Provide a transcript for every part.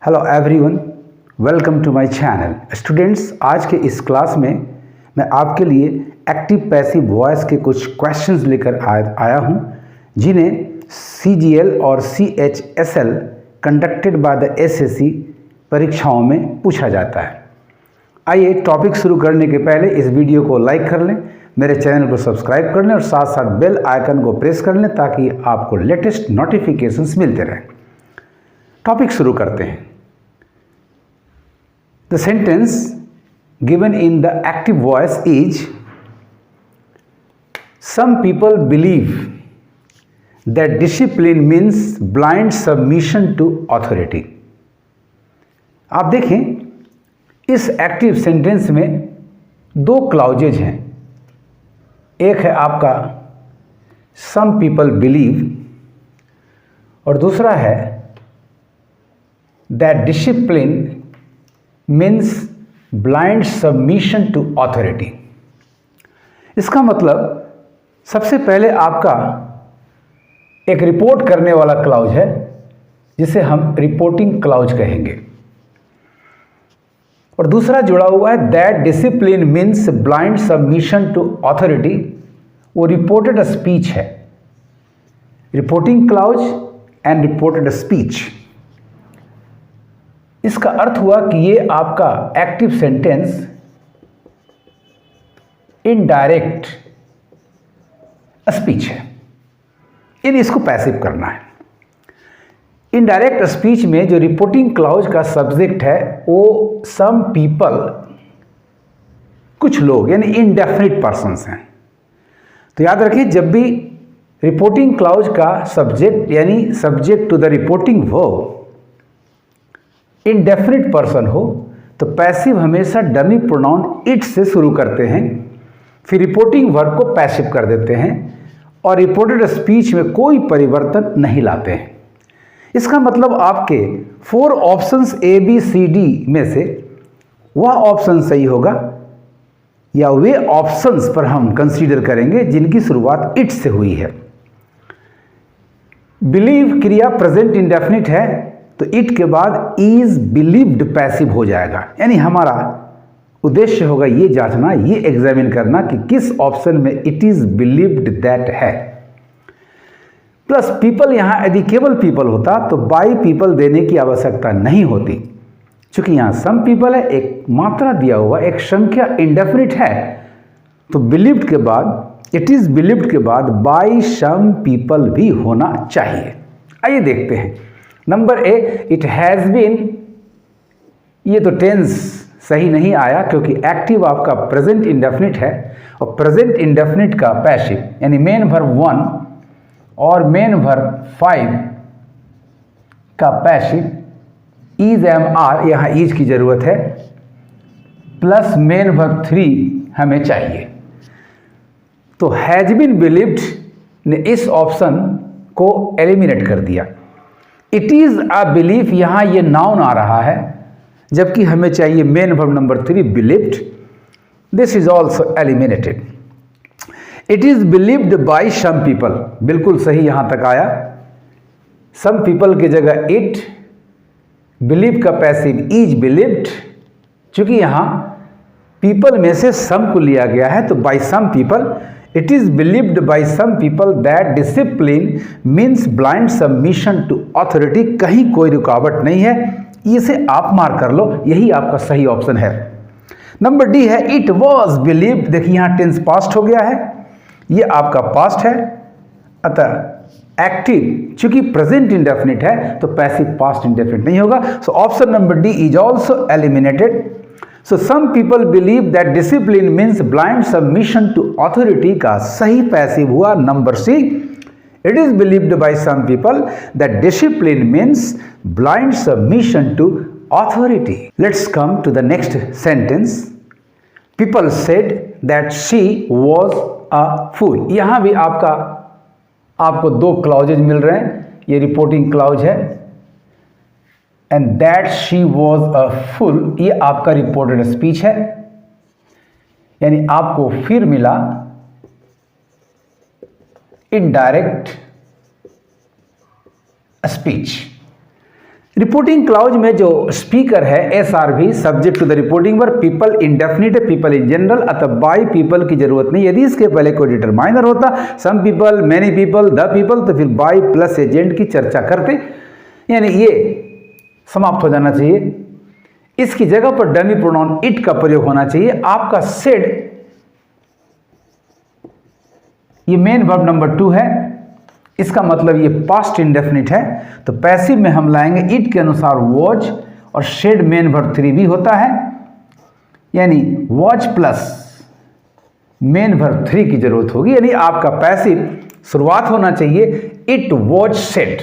Hello everyone, welcome to my channel. Students, आज के इस क्लास में मैं आपके लिए एक्टिव पैसिव वॉइस के कुछ क्वेश्चंस लेकर आया हूं, जिन्हें CGL और CHSL conducted by the SSC परीक्षाओं में पूछा जाता है। आइए टॉपिक शुरू करने के पहले इस वीडियो को लाइक कर लें, मेरे चैनल को सब्सक्राइब कर लें और साथ साथ बेल आइकन को प्रेस कर लें ताकि आपको लेटेस्ट नोटिफिकेशंस मिलते रहें। टॉपिक शुरू करते हैं। The sentence given in the active voice is, some people believe that discipline means blind submission to authority। आप देखें, इस एक्टिव सेंटेंस में दो क्लाउजेज हैं। एक है आपका some people believe और दूसरा है that discipline means blind submission to authority. इसका मतलब सबसे पहले आपका एक रिपोर्ट करने वाला क्लाउज है, जिसे हम रिपोर्टिंग क्लाउज कहेंगे, और दूसरा जुड़ा हुआ है that discipline means blind submission to authority. वो रिपोर्टेड स्पीच है, reporting clause and reported speech. इसका अर्थ हुआ कि ये आपका एक्टिव सेंटेंस इनडायरेक्ट स्पीच है, इन इसको पैसिव करना है। इनडायरेक्ट स्पीच में जो रिपोर्टिंग क्लाउज का सब्जेक्ट है वो सम पीपल, कुछ लोग, यानी इनडेफिनिट पर्सन्स हैं। तो याद रखिए, जब भी रिपोर्टिंग क्लाउज का सब्जेक्ट यानी subject to the reporting verb indefinite person हो तो पैसिव हमेशा डमी प्रोनाउन इट से शुरू करते हैं, फिर रिपोर्टिंग वर्ब को पैसिव कर देते हैं और रिपोर्टेड स्पीच में कोई परिवर्तन नहीं लाते हैं। इसका मतलब आपके 4 ऑप्शंस ABCD में से वह ऑप्शन सही होगा या वे ऑप्शंस पर हम कंसीडर करेंगे जिनकी शुरुआत इट से हुई है। बिलीव क्रिया प्रेजेंट इंडेफिनिट है तो इट के बाद इज बिलीव्ड पैसिव हो जाएगा, यानी हमारा उद्देश्य होगा ये जांचना, ये एग्जामिन करना कि किस ऑप्शन में इट इज बिलीव्ड दैट है। प्लस पीपल यहां यदि केवल पीपल होता तो बाई पीपल देने की आवश्यकता नहीं होती, क्योंकि यहां सम पीपल है, एक मात्रा दिया हुआ, एक संख्या इंडेफिनिट है, तो बिलीव्ड के बाद, इट इज बिलीव्ड के बाद बाई सम पीपल भी होना चाहिए। आइए देखते हैं। Number A, it has been, ये तो टेंस सही नहीं आया क्योंकि एक्टिव आपका प्रेजेंट इंडेफिनिट है और प्रेजेंट इंडेफिनिट का पैसिव यानी मेन वर्ब 1 और मेन वर्ब 5 का पैसिव इज एम आर, यहाँ इज की जरूरत है, प्लस मेन वर्ब 3 हमें चाहिए। तो हैज बीन बिलीव्ड ने इस ऑप्शन को एलिमिनेट कर दिया। इट इज अ बिलीफ, यहां ये नाउन आ रहा है जबकि हमें चाहिए main verb number 3 believed. This is also eliminated. It is believed by some people, बिल्कुल सही यहां तक आया। सम पीपल की जगह इट, बिलीव का पैसिव इज बिलीव्ड, चूंकि यहां पीपल में से सम को लिया गया है तो by some people. It is believed by some people that discipline means blind submission to authority। कहीं कोई रुकावट नहीं है, इसे आप मार्क कर लो, यही आपका सही ऑप्शन है। नंबर डी है it was believed। देखिए यहाँ टेंस पास्ट हो गया है, ये आपका पास्ट है, अतः एक्टिव चूंकि प्रेजेंट इंडेफिनिट है तो पैसिव पास्ट इंडेफिनिट नहीं होगा। So option number D is also eliminated. So some people believe that discipline means blind submission to authority का सही पैसिव हुआ number C. It is believed by some people that discipline means blind submission to authority। Let's come to the next sentence। People said that she was a fool। यहाँ भी आपको 2 clauses मिल रहे हैं, ये reporting clause है and that she was a full, ये आपका reported speech है, यानी आपको फिर मिला इनडायरेक्ट स्पीच। रिपोर्टिंग क्लाउज में जो स्पीकर है SRV subject to the reporting verb, people indefinite है, पीपल इन जनरल, अतः बाय पीपल की जरूरत नहीं। यदि इसके पहले कोई डिटरमाइनर होता, some people, many people, the people, तो फिर बाय प्लस एजेंट की चर्चा करते, यानी ये समाप्त हो जाना चाहिए। इसकी जगह पर डमी प्रोनाउन इट का प्रयोग होना चाहिए। आपका सेड ये मेन वर्ब नंबर 2 है, इसका मतलब ये पास्ट इंडेफिनिट है, तो पैसिव में हम लाएंगे इट के अनुसार वॉज, और शेड मेन वर्ब 3 भी होता है, यानी वॉज प्लस मेन वर्ब 3 की जरूरत होगी। यानी आपका पैसिव शुरुआत होना चाहिए इट वॉज सेड,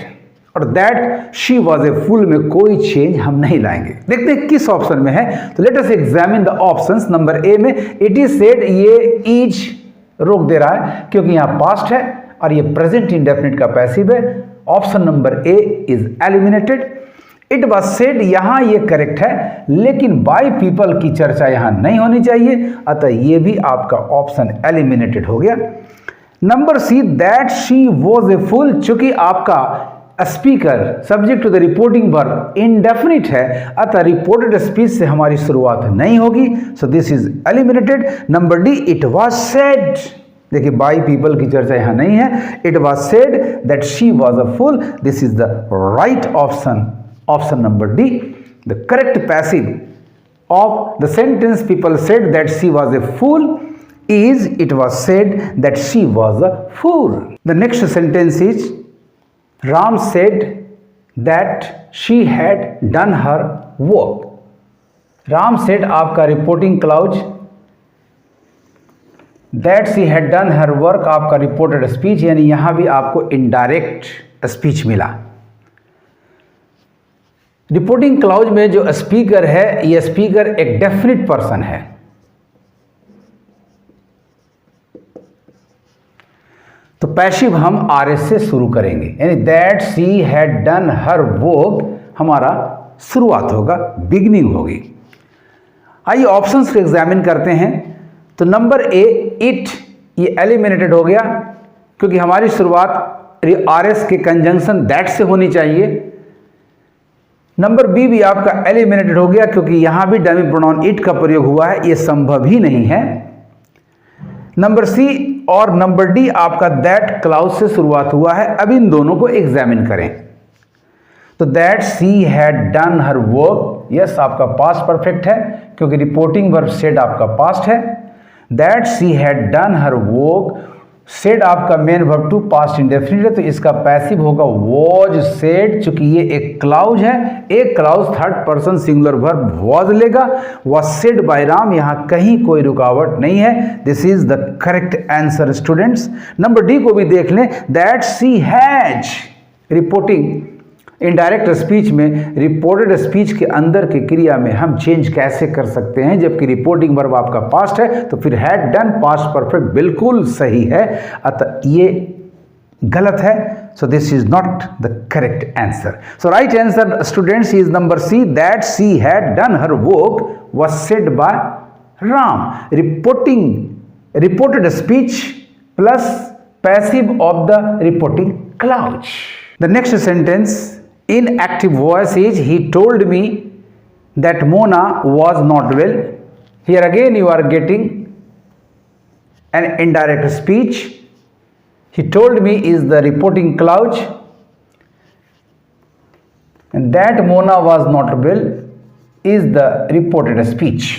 और दैट शी वॉज ए फूल में कोई चेंज हम नहीं लाएंगे। देखते हैं किस ऑप्शन में है, तो let us examine the options. Number A में इट इज सेड, ये इज रोक दे रहा है क्योंकि यहां पास्ट है और ये प्रेजेंट इंडेफिनिट का पैसिव है। Option number A is eliminated. It was said, यहां ये करेक्ट है, लेकिन बाय पीपल की चर्चा यहां नहीं होनी चाहिए, अतः ये भी आपका ऑप्शन एलिमिनेटेड हो गया। Number C, that she was a fool, चूंकि आपका speaker subject to the reporting verb indefinite है, अतः रिपोर्टेड स्पीच से हमारी शुरुआत नहीं होगी, so this is eliminated. Number D, it was said, देखिए बाय पीपल की चर्चा यहां नहीं है। It was said that she was a fool, this is the right option, option number D. The correct passive of the sentence people said that she was a fool is it was said that she was a fool. The next sentence is Ram said that she had done her work. Ram said आपका reporting clause, that she had done her work आपका reported speech, यानी यहां भी आपको indirect speech मिला। Reporting clause में जो speaker है, यह स्पीकर एक डेफिनिट पर्सन है, तो पैसिव हम RS से शुरू करेंगे, यानी that she had done her work हमारा शुरुआत होगा, बिगनिंग होगी। आइए ऑप्शंस को एग्जामिन करते हैं। तो नंबर ए इट, ये एलिमिनेटेड हो गया क्योंकि हमारी शुरुआत RS के कंजंक्शन दैट से होनी चाहिए। नंबर बी भी आपका एलिमिनेटेड हो गया क्योंकि यहां भी डमी प्रोनाउन इट का प्रयोग हुआ है, ये संभव ही नहीं है। नंबर सी और नंबर डी आपका दैट क्लाउज से शुरुआत हुआ है। अब इन दोनों को एग्जामिन करें, तो that she had done her work, yes आपका पास्ट परफेक्ट है क्योंकि रिपोर्टिंग वर्ब सेड आपका पास्ट है। That she had done her work, said आपका main verb too past indefinite है, तो इसका पैसिव होगा वॉज सेड, चूंकि ये एक क्लाउज है, एक clause third person singular verb was लेगा। वॉज सेड बाय राम, यहां कहीं कोई रुकावट नहीं है, this is the correct answer students. Number D को भी देख लें, that she has, reporting indirect speech में रिपोर्टेड स्पीच के अंदर की क्रिया में हम चेंज कैसे कर सकते हैं, जबकि रिपोर्टिंग वर्ब आपका पास्ट है, तो फिर हैड डन पास्ट परफेक्ट बिल्कुल सही है, अतः ये गलत है, so this is not the correct answer. So right answer students is number C, that she had done her work was said by Ram. Reported speech plus passive of the reporting clause. The next sentence in active voice is he told me that Mona was not well. Here again you are getting an indirect speech. He told me is the reporting clause, and that Mona was not well is the reported speech.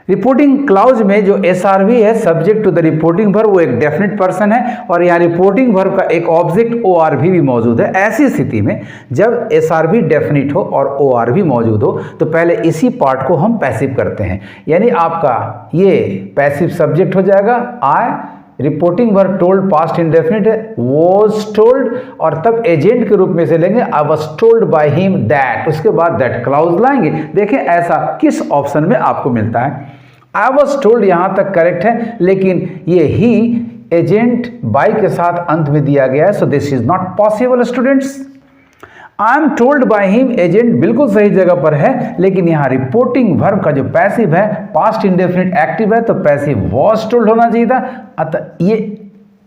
Reporting clause में जो SRV है subject to the reporting verb, वो एक definite person है और यहाँ reporting verb का एक ऑब्जेक्ट ORV भी मौजूद है। ऐसी स्थिति में जब SRV डेफिनेट हो और ORV मौजूद हो तो पहले इसी पार्ट को हम पैसिव करते हैं, यानी आपका ये पैसिव सब्जेक्ट हो जाएगा I, reporting verb told past indefinite है, वॉज टोल्ड, और तब एजेंट के रूप में से लेंगे I was told by him that, उसके बाद दैट क्लाउज लाएंगे। देखें ऐसा किस ऑप्शन में आपको मिलता है। आई वाज टोल्ड यहां तक करेक्ट है, लेकिन ये ही एजेंट बाय के साथ अंत में दिया गया है, so this is not possible students. I am told by him, agent बिल्कुल सही जगह पर है, लेकिन यहाँ रिपोर्टिंग वर्ब का जो पैसिव है पास्ट इंडेफिनिट एक्टिव है, तो पैसिव वॉज टोल्ड होना चाहिए था, अतः ये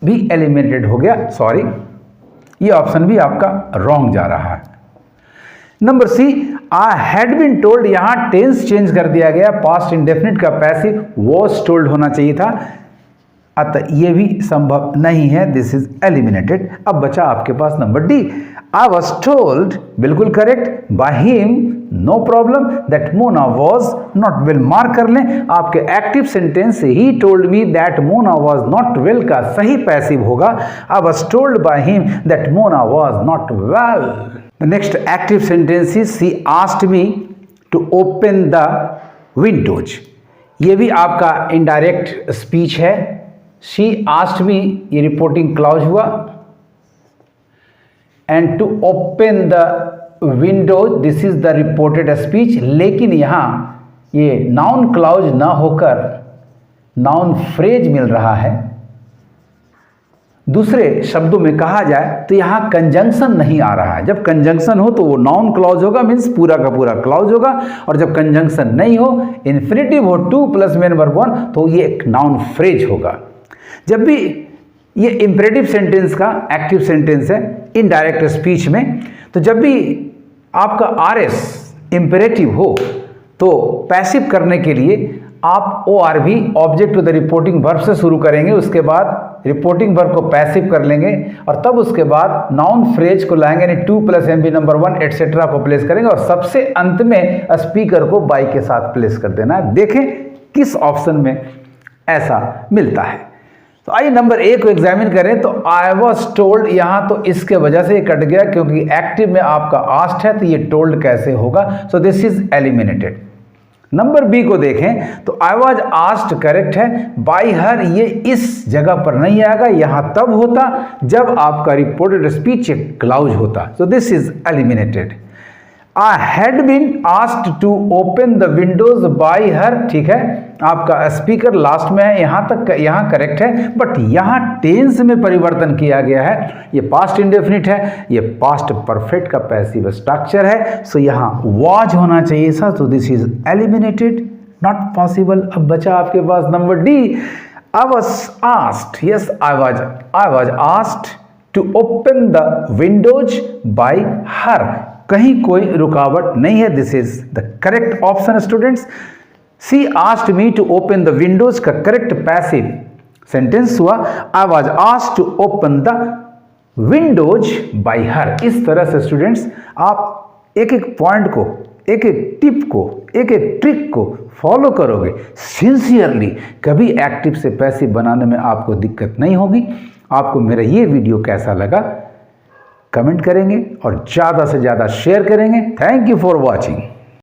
भी एलिमिनेटेड हो गया। सॉरी, ये ऑप्शन भी आपका रॉन्ग जा रहा है। Number C, I had been told, यहां टेंस चेंज कर दिया गया, पास्ट इंडेफिनिट का पैसिव वॉज टोल्ड होना चाहिए था, अतः यह भी संभव नहीं है, दिस इज एलिमिनेटेड। अब बचा आपके पास number D, I was told, बिल्कुल correct, by him, no problem, that Mona was not well, mark कर लें, आपके एक्टिव सेंटेंस से ही told me that Mona was not well का सही पैसिव होगा, I was told by him that Mona was not well. The next active sentence is she asked me to open the windows, ये भी आपका इनडायरेक्ट स्पीच है, she asked मी, ये reporting clause हुआ, and to open the windows, this is the reported speech, लेकिन यहां ये noun clause ना होकर नाउन फ्रेज मिल रहा है। दूसरे शब्दों में कहा जाए तो यहां कंजंक्शन नहीं आ रहा है, जब कंजंक्शन हो तो वो नाउन क्लॉज होगा, मीन्स पूरा का पूरा क्लॉज होगा, और जब कंजंक्शन नहीं हो, इन्फिनिटिव हो 2 + मेन वर्ब 1, तो ये एक नाउन फ्रेज होगा। जब भी ये इंपेरेटिव सेंटेंस का एक्टिव सेंटेंस है इनडायरेक्ट स्पीच में, तो जब भी आपका आरएस इंपेरेटिव हो तो पैसिव करने के लिए आप ORV object to the reporting verb से शुरू करेंगे, उसके बाद रिपोर्टिंग वर्ब को पैसिव कर लेंगे, और तब उसके बाद नाउन फ्रेज को लाएंगे, यानी 2 + MB नंबर 1 एटसेट्रा को प्लेस करेंगे, और सबसे अंत में स्पीकर को बाई के साथ प्लेस कर देना है। देखें किस ऑप्शन में ऐसा मिलता है। तो आइए नंबर ए को एग्जामिन करें, तो आई वॉज टोल्ड, यहां तो इसके वजह से ये कट गया क्योंकि एक्टिव में आपका आस्क्ड है, तो ये टोल्ड कैसे होगा, so this is eliminated. Number B को देखें तो आई वॉज आस्क्ड करेक्ट है, बाय हर ये इस जगह पर नहीं आएगा, यहां तब होता जब आपका रिपोर्टेड स्पीच क्लाउज होता, so this is eliminated. I had been asked to open the windows by her, ठीक है, आपका स्पीकर लास्ट में है, यहां तक यहां करेक्ट है, बट यहां टेंस में परिवर्तन किया गया है, ये पास्ट इंडेफिनिट है, ये पास्ट परफेक्ट का पैसिव स्ट्रक्चर है, सो यहां वाज होना चाहिए था, तो this is eliminated, not possible. अब बचा आपके पास number D, I was asked, yes I was asked to open the windows by her, कहीं कोई रुकावट नहीं है, this is the correct option students. She asked me to open the windows का करेक्ट पैसिव सेंटेंस हुआ I was asked to open the windows by हर। इस तरह से स्टूडेंट्स आप एक एक पॉइंट को, एक एक टिप को, एक एक ट्रिक को फॉलो करोगे सिंसियरली, कभी एक्टिव से पैसिव बनाने में आपको दिक्कत नहीं होगी। आपको मेरा ये वीडियो कैसा लगा कमेंट करेंगे और ज़्यादा से ज़्यादा शेयर करेंगे। Thank you for watching.